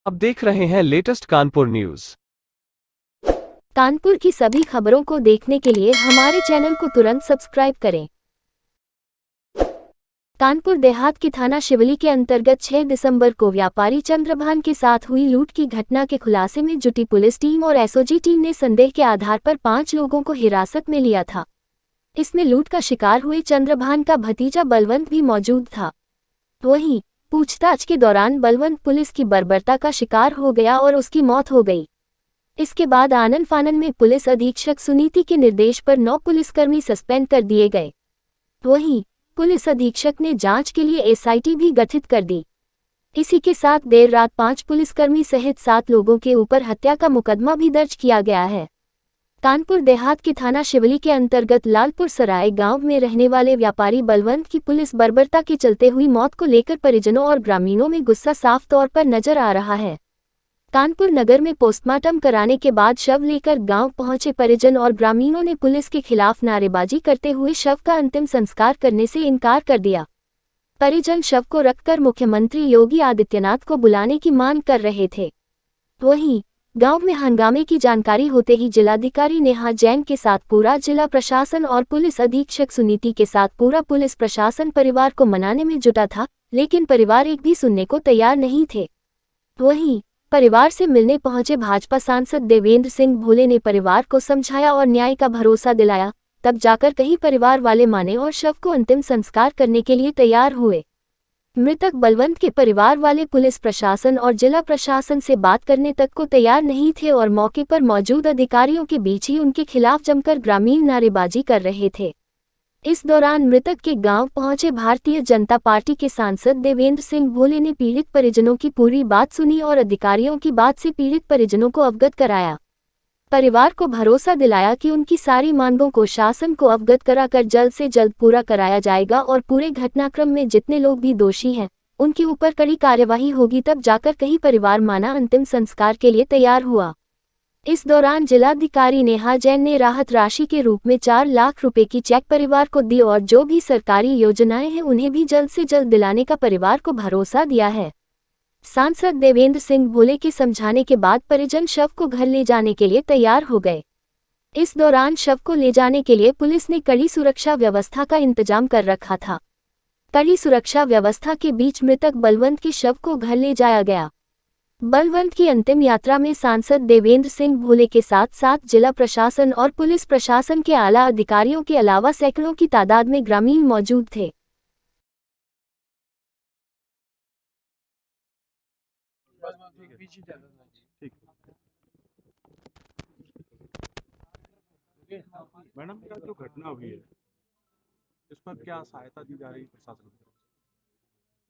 आप देख रहे हैं लेटेस्ट कानपुर न्यूज। कानपुर की सभी खबरों को देखने के लिए हमारे चैनल को तुरंत सब्सक्राइब करें। कानपुर देहात के थाना शिवली के अंतर्गत 6 दिसंबर को व्यापारी चंद्रभान के साथ हुई लूट की घटना के खुलासे में जुटी पुलिस टीम और एसओजी टीम ने संदेह के आधार पर 5 लोगों को हिरासत में लिया था। इसमें लूट का शिकार हुए चंद्रभान का भतीजा बलवंत भी मौजूद था। वहीं पूछताछ के दौरान बलवंत पुलिस की बर्बरता का शिकार हो गया और उसकी मौत हो गई। इसके बाद आनन फानन में पुलिस अधीक्षक सुनीति के निर्देश पर 9 पुलिसकर्मी सस्पेंड कर दिए गए। वहीं पुलिस अधीक्षक ने जांच के लिए एसआईटी भी गठित कर दी। इसी के साथ देर रात 5 पुलिसकर्मी सहित 7 लोगों के ऊपर हत्या का मुकदमा भी दर्ज किया गया है। कानपुर देहात के थाना शिवली के अंतर्गत लालपुर सराय गांव में रहने वाले व्यापारी बलवंत की पुलिस बर्बरता के चलते हुई मौत को लेकर परिजनों और ग्रामीणों में गुस्सा साफ तौर पर नजर आ रहा है। कानपुर नगर में पोस्टमार्टम कराने के बाद शव लेकर गांव पहुंचे परिजन और ग्रामीणों ने पुलिस के खिलाफ नारेबाजी करते हुए शव का अंतिम संस्कार करने से इनकार कर दिया। परिजन शव को रखकर मुख्यमंत्री योगी आदित्यनाथ को बुलाने की मांग कर रहे थे। वहीं गांव में हंगामे की जानकारी होते ही जिलाधिकारी नेहा जैन के साथ पूरा जिला प्रशासन और पुलिस अधीक्षक सुनीति के साथ पूरा पुलिस प्रशासन परिवार को मनाने में जुटा था, लेकिन परिवार एक भी सुनने को तैयार नहीं थे। वहीं परिवार से मिलने पहुंचे भाजपा सांसद देवेंद्र सिंह भोले ने परिवार को समझाया और न्याय का भरोसा दिलाया, तब जाकर कहीं परिवार वाले माने और शव को अंतिम संस्कार करने के लिए तैयार हुए। मृतक बलवंत के परिवार वाले पुलिस प्रशासन और जिला प्रशासन से बात करने तक को तैयार नहीं थे और मौके पर मौजूद अधिकारियों के बीच ही उनके खिलाफ जमकर ग्रामीण नारेबाजी कर रहे थे। इस दौरान मृतक के गांव पहुंचे भारतीय जनता पार्टी के सांसद देवेंद्र सिंह भोले ने पीड़ित परिजनों की पूरी बात सुनी और अधिकारियों की बात से पीड़ित परिजनों को अवगत कराया। परिवार को भरोसा दिलाया कि उनकी सारी मांगों को शासन को अवगत कराकर जल्द से जल्द पूरा कराया जाएगा और पूरे घटनाक्रम में जितने लोग भी दोषी हैं, उनके ऊपर कड़ी कार्यवाही होगी, तब जाकर कहीं परिवार माना अंतिम संस्कार के लिए तैयार हुआ। इस दौरान जिलाधिकारी नेहा जैन ने राहत राशि के रूप में 4 लाख रुपए की चेक परिवार को दी और जो भी सरकारी योजनाएं हैं उन्हें भी जल्द से जल्द दिलाने का परिवार को भरोसा दिया है। सांसद देवेंद्र सिंह भोले के समझाने के बाद परिजन शव को घर ले जाने के लिए तैयार हो गए। इस दौरान शव को ले जाने के लिए पुलिस ने कड़ी सुरक्षा व्यवस्था का इंतजाम कर रखा था। कड़ी सुरक्षा व्यवस्था के बीच मृतक बलवंत के शव को घर ले जाया गया। बलवंत की अंतिम यात्रा में सांसद देवेंद्र सिंह भोले के साथ साथ जिला प्रशासन और पुलिस प्रशासन के आला अधिकारियों के अलावा सैकड़ों की तादाद में ग्रामीण मौजूद थे। मैडम, क्या जो घटना हुई है इस पर क्या सहायता दी जा रही है प्रशासन की तरफ से?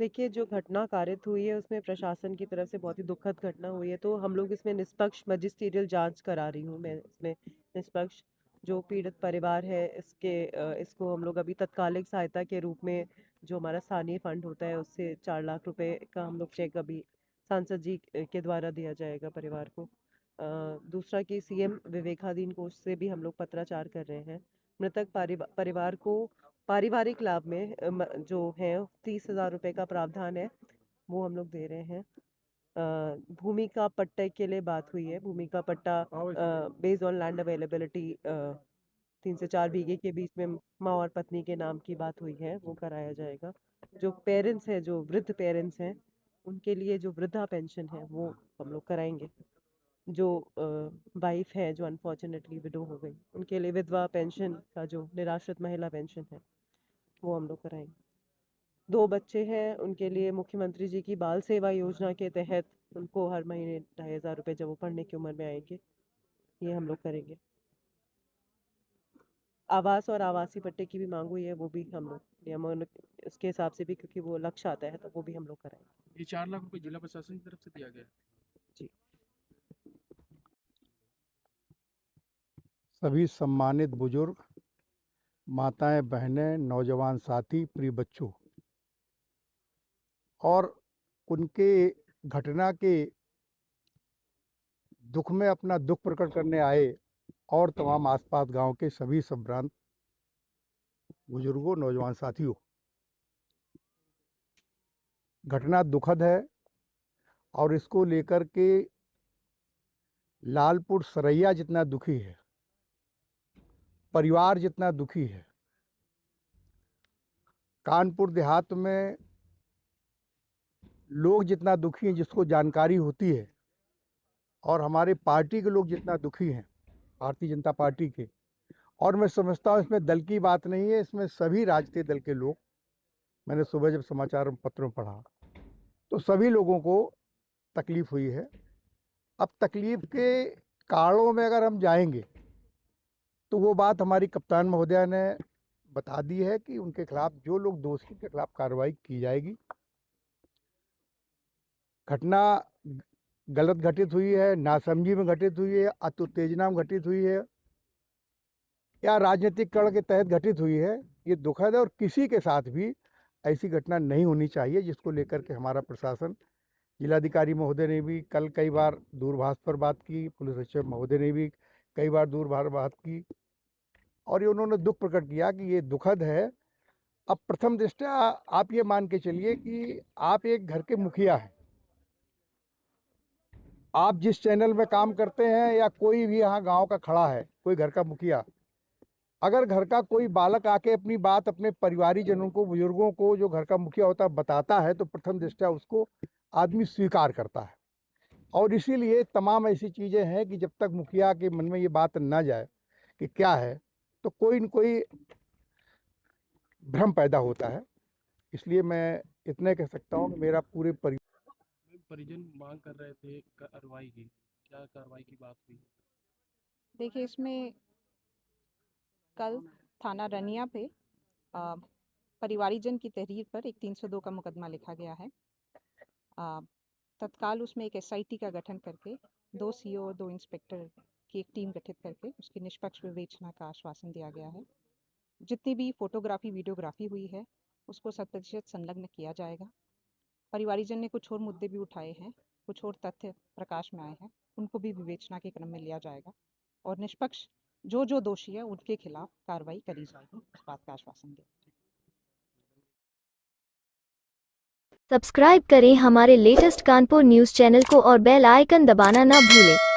देखिए, जो घटना कारित हुई है उसमें प्रशासन की तरफ से बहुत ही दुखद घटना हुई है, तो हम लोग इसमें निष्पक्ष मजिस्ट्रियल जांच करा रही हूँ मैं इसमें। निष्पक्ष जो पीड़ित परिवार है इसको हम लोग अभी तत्कालिक सहायता के रूप में जो हमारा स्थानीय फंड होता है उससे 4 लाख रुपए का हम लोग चेक अभी सांसद जी के द्वारा दिया जाएगा परिवार को। दूसरा कि सीएम विवेकाधीन कोष से भी हम लोग पत्राचार कर रहे हैं। मृतक परिवार को पारिवारिक लाभ में जो है 30,000 रुपए का प्रावधान है, वो हम लोग दे रहे हैं। भूमि का पट्टे के लिए बात हुई है। भूमि का पट्टा बेस्ड ऑन लैंड अवेलेबिलिटी 3 से 4 बीघे के बीच में माँ और पत्नी के नाम की बात हुई है, वो कराया जाएगा। जो पेरेंट्स हैं, जो वृद्ध पेरेंट्स हैं, उनके लिए जो वृद्धा पेंशन है वो हम लोग कराएंगे। जो वाइफ है जो अनफॉर्चुनेटली विडो हो गई, उनके लिए विधवा पेंशन का जो निराश्रित महिला पेंशन है वो हम लोग कराएंगे। 2 बच्चे हैं, उनके लिए मुख्यमंत्री जी की बाल सेवा योजना के तहत उनको हर महीने 2,500 रुपये जब वो पढ़ने की उम्र में आएंगे, ये हम लोग करेंगे। आवास और आवासीय पट्टे की भी मांग हुई है, वो भी हम लोग नियमों इसके हिसाब से भी, क्योंकि वो लक्ष्य आता है, तो वो भी हम लोग कराएंगे। ये 4 लाख रुपए जिला प्रशासन की तरफ से दिया गया है। जी। सभी सम्मानित बुजुर्ग, माताएं, बहनें, नौजवान साथी, प्रिय बच्चों और उनके घटना के दुख में अपना दुख प्रकट करने आए और तमाम आसपास गांव के सभी संभ्रांत बुजुर्गों, नौजवान साथियों, घटना दुखद है और इसको लेकर के लालपुर सरैया जितना दुखी है, परिवार जितना दुखी है, कानपुर देहात में लोग जितना दुखी हैं, जिसको जानकारी होती है, और हमारे पार्टी के लोग जितना दुखी हैं, भारतीय जनता पार्टी के, और मैं समझता हूँ इसमें दल की बात नहीं है, इसमें सभी राजनीतिक दल के लोग, मैंने सुबह जब समाचार पत्रों में पढ़ा तो सभी लोगों को तकलीफ़ हुई है। अब तकलीफ़ के कारणों में अगर हम जाएंगे तो वो बात हमारी कप्तान महोदया ने बता दी है कि उनके खिलाफ जो लोग दोषी के खिलाफ कार्रवाई की जाएगी। घटना गलत घटित हुई है, नासमझी में घटित हुई है, अति उत्तेजना में घटित हुई है या राजनीतिकरण के तहत घटित हुई है, ये दुखद है और किसी के साथ भी ऐसी घटना नहीं होनी चाहिए, जिसको लेकर के हमारा प्रशासन, जिलाधिकारी महोदय ने भी कल कई बार दूरभाष पर बात की, पुलिस अधीक्षक महोदय ने भी कई बार दूरभाष बात की और ये उन्होंने दुख प्रकट किया कि ये दुखद है। अब प्रथम दृष्टया आप ये मान के चलिए कि आप एक घर के मुखिया हैं, आप जिस चैनल में काम करते हैं या कोई भी यहाँ गांव का खड़ा है, कोई घर का मुखिया, अगर घर का कोई बालक आके अपनी बात अपने परिवारीजनों को, बुजुर्गों को, जो घर का मुखिया होता है, बताता है तो प्रथम दृष्टया उसको आदमी स्वीकार करता है। और इसीलिए तमाम ऐसी चीज़ें हैं कि जब तक मुखिया के मन में ये बात ना जाए कि क्या है, तो कोई न कोई भ्रम पैदा होता है। इसलिए मैं इतने कह सकता हूँ कि मेरा पूरे परिजन मांग कर रहे थे कार्रवाई की, क्या कार्रवाई की बात हुई? देखिए, इसमें कल थाना रनिया पे परिवारीजन की तहरीर पर एक 302 का मुकदमा लिखा गया है। तत्काल उसमें एक एसआईटी का गठन करके 2 सीओ और 2 इंस्पेक्टर की एक टीम गठित करके उसकी निष्पक्ष विवेचना का आश्वासन दिया गया है। जितनी भी फोटोग्राफी वीडियोग्राफी हुई है उसको 100% संलग्न किया जाएगा। परिवारीजन ने कुछ और मुद्दे भी उठाए हैं, कुछ और तथ्य प्रकाश में आए हैं, उनको भी विवेचना के क्रम में लिया जाएगा और निष्पक्ष जो दोषी है उनके खिलाफ कार्रवाई करी जाएगी, इस बात का आश्वासन दिया। सब्सक्राइब करें हमारे लेटेस्ट कानपुर न्यूज़ चैनल को और बेल आइकन दबाना ना भूलें।